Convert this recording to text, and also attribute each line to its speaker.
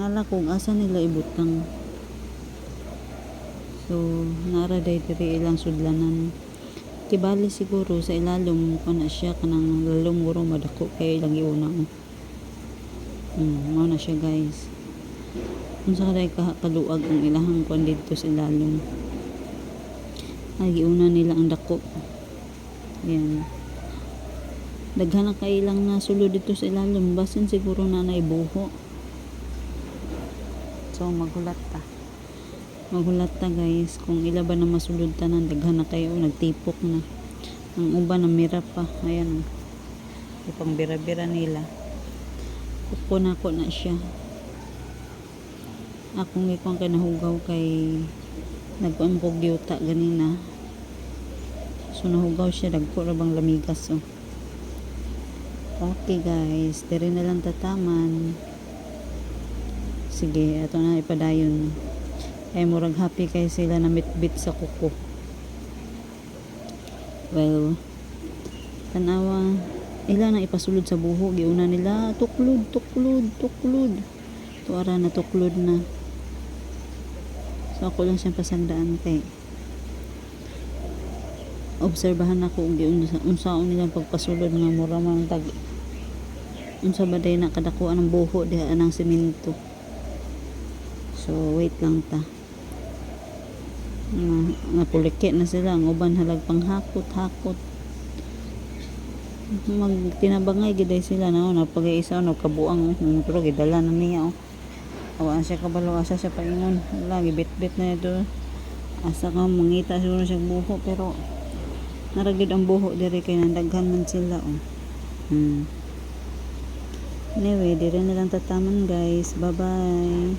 Speaker 1: tingala kung asa nila ibutang. So nara day diri ilang sudlanan. Tibali siguro sa ilalom ko na siya kanang lalom guro madako kay ilang iuna. Mao na siya guys. Unsa ka day kaluag ang ilahang kuan dito sa ilalom. Ay giuna nila ang dako. Yan. Daghan na kay ilang nasulod dito sa ilalom, basin siguro na naibuho. So magulat ta guys kung ila ba na masulod tanan. Daghan na kayo nagtipok na, ang uban na mira pa. Ayan, ipang bira-bira nila. Kuko na ko na siya. Akong ikong kay nahugaw kay nagpampog yuta ganina, so nahugaw siya, dagko ra bang lamigas. So okay guys, diri na lang tataman. Sige, ato na ipadayon. Ay murag happy kay sila na mitbit sa kuko. Well, tanawa ila na ipasulod sa buho. Giuna nila tuklod. Tuara na tuklod na. So ako lang siyang pasagdaan kay obserbahan ako unsaon nilang pagpasulod nga mura man tag unsa ba day na kadakuan ng buho diha ng semento. So wait lang ta. Napulike na sila, ang uban halag pang hakot magtinabangay giday sila na napag-iisa kabuang pero gidala na niya awan siya kabalo, asa siya paingon, lagi bit na ito, asa ka mangita siguro siya buho, pero naragid ang buho diri kay nandaghan man sila. Anyway, diri na lang tataman guys, bye bye.